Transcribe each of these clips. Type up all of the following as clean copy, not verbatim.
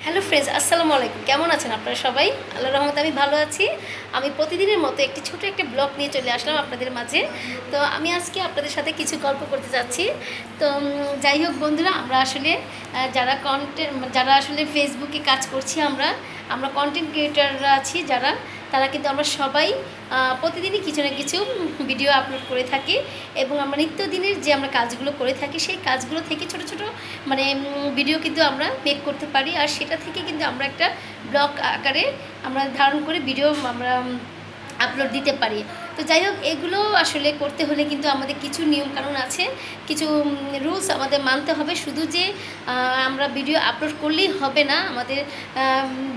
Hello friends, আসসালামু আলাইকুম। কেমন আছেন আপনারা সবাই? আল্লাহর রহমতে আমি ভালো আছি। আমি প্রতিদিনের মতো একটি ছোট একটা ব্লগ নিয়ে চলে আসলাম আপনাদের মাঝে। তো আমি আজকে আপনাদের সাথে কিছু গল্প করতে যাচ্ছি। তো যাই হোক বন্ধুরা, আমরা আসলে যারা আসলে ফেসবুকে কাজ করছি, আমরা কন্টেন্ট ক্রিয়েটাররা আছি যারা, তারা কিন্তু আমরা সবাই প্রতিদিনই কিছু না কিছু ভিডিও আপলোড করে থাকি এবং আমরা নিত্যদিনের যে আমরা কাজগুলো করে থাকি সেই কাজগুলো থেকে ছোট ছোট ভিডিও কিন্তু আমরা মেক করতে পারি, আর সেটা থেকে কিন্তু আমরা একটা ব্লগ আকারে আমরা ধারণ করে ভিডিও আমরা আপলোড দিতে পারি। তো যাই হোক, এগুলো আসলে করতে হলে কিন্তু আমাদের কিছু নিয়মকানুন আছে, কিছু রুলস আমাদের মানতে হবে। শুধু যে আমরা ভিডিও আপলোড করলেই হবে না, আমাদের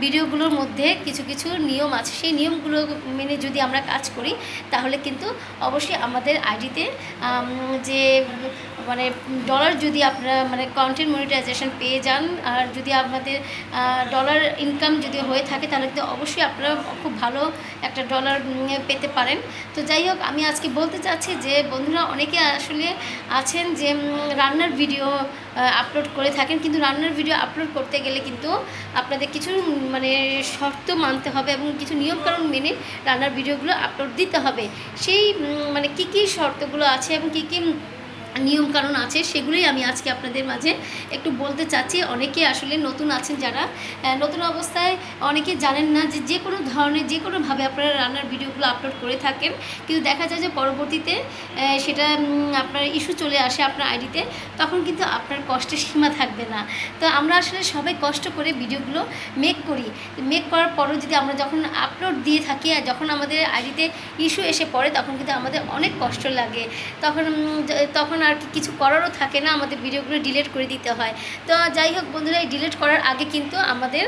ভিডিওগুলোর মধ্যে কিছু কিছু নিয়ম আছে। সেই নিয়মগুলো মেনে যদি আমরা কাজ করি তাহলে কিন্তু অবশ্যই আমাদের আইডিতে যে ডলার, যদি আপনারা কন্টেন্ট মনিটাইজেশন পেয়ে যান, আর যদি আপনাদের ডলার ইনকাম যদি হয়ে থাকে তাহলে কিন্তু অবশ্যই আপনারা খুব ভালো একটা ডলার পেতে পারেন। তো যাই হোক, আমি আজকে বলতে চাচ্ছি যে বন্ধুরা, অনেকে আসলে আছেন যে রান্নার ভিডিও আপলোড করে থাকেন, কিন্তু রান্নার ভিডিও আপলোড করতে গেলে কিন্তু আপনাদের কিছু শর্ত মানতে হবে এবং কিছু নিয়মকানুন মেনে রান্নার ভিডিওগুলো আপলোড দিতে হবে। সেই কী কী শর্তগুলো আছে এবং কী কী নিয়মকানুন আছে সেগুলোই আমি আজকে আপনাদের মাঝে একটু বলতে চাচ্ছি। অনেকে আসলে নতুন আছেন, যারা নতুন অবস্থায় অনেকে জানেন না যে কোনো ধরনের যে কোনোভাবে আপনারা রান্নার ভিডিওগুলো আপলোড করে থাকেন, কিন্তু দেখা যায় যে পরবর্তীতে সেটা আপনার ইস্যু চলে আসে আপনার আইডিতে, তখন কিন্তু আপনার কষ্টের সীমা থাকবে না। তো আমরা আসলে সবাই কষ্ট করে ভিডিওগুলো মেক করি, মেক করার পরও যদি আমরা যখন আপলোড দিয়ে থাকি আর যখন আমাদের আইডিতে ইস্যু এসে পড়ে, তখন কিন্তু আমাদের অনেক কষ্ট লাগে। তখন আর কিছু করারও থাকে না, আমাদের ভিডিওগুলো ডিলিট করে দিতে হয়। তো যাই হোক বন্ধুরা, এই ডিলিট করার আগে কিন্তু আমাদের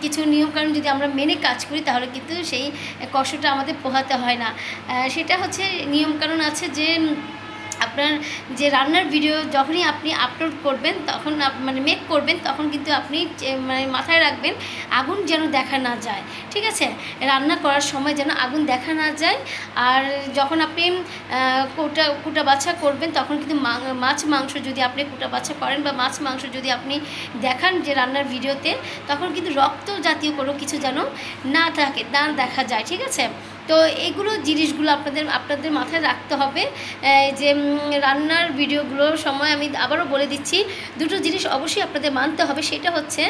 কিছু নিয়মকানুন যদি আমরা মেনে কাজ করি তাহলে কিন্তু সেই কষ্টটা আমাদের পোহাতে হয় না। সেটা হচ্ছে, নিয়মকানুন আছে যে আপনার যে রান্নার ভিডিও যখনই আপনি আপলোড করবেন, তখন মেক করবেন, তখন কিন্তু আপনি মাথায় রাখবেন আগুন যেন দেখা না যায়। ঠিক আছে? রান্না করার সময় যেন আগুন দেখা না যায়। আর যখন আপনি কুটা বাছা করবেন, তখন কিন্তু মাছ মাংস যদি আপনি কুটা বাছা করেন বা মাছ মাংস যদি আপনি দেখান যে রান্নার ভিডিওতে, তখন কিন্তু রক্ত জাতীয় কোনো কিছু যেন না থাকে, না দেখা যায়। ঠিক আছে? তো এইগুলো জিনিসগুলো আপনাদের মাথায় রাখতে হবে। যে রান্নার ভিডিওগুলোর সময় আমি আবারও বলে দিচ্ছি, দুটো জিনিস অবশ্যই আপনাদের মানতে হবে। সেটা হচ্ছে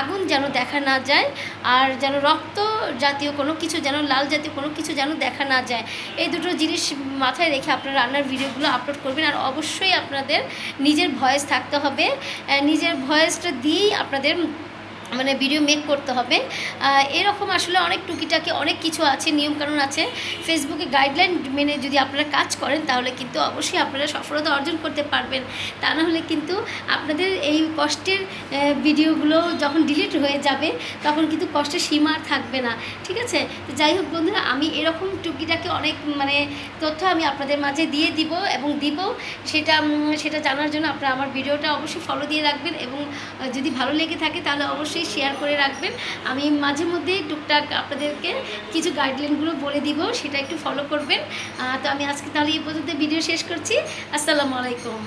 আগুন যেন দেখা না যায়, আর যেন রক্ত জাতীয় কোনো কিছু, যেন লাল জাতীয় কোনো কিছু যেন দেখা না যায়। এই দুটো জিনিস মাথায় রেখে আপনারা রান্নার ভিডিওগুলো আপলোড করবেন। আর অবশ্যই আপনাদের নিজের ভয়েস থাকতে হবে, নিজের ভয়েসটা দিয়েই আপনাদের ভিডিও মেক করতে হবে। এরকম আসলে অনেক টুকিটাকি অনেক কিছু আছে, নিয়মকানুন আছে। ফেসবুকে গাইডলাইন মেনে যদি আপনারা কাজ করেন তাহলে কিন্তু অবশ্যই আপনারা সফলতা অর্জন করতে পারবেন। তা না হলে কিন্তু আপনাদের এই কষ্টের ভিডিওগুলো যখন ডিলিট হয়ে যাবে, তখন কিন্তু কষ্টের সীমা আর থাকবে না। ঠিক আছে? তো যাই হোক বন্ধুরা, আমি এরকম টুকিটাকি অনেক তথ্য আমি আপনাদের মাঝে দিয়ে দিব এবং সেটা জানার জন্য আপনারা আমার ভিডিওটা অবশ্যই ফলো দিয়ে রাখবেন এবং যদি ভালো লেগে থাকে তাহলে অবশ্যই শেয়ার করে রাখবেন। আমি মাঝে মধ্যে টুকটাক আপনাদেরকে কিছু গাইডলাইনগুলো বলে দিব, সেটা একটু ফলো করবেন। তো আমি আজকে তাহলে এই পর্যন্ত ভিডিও শেষ করছি। আসসালামু আলাইকুম।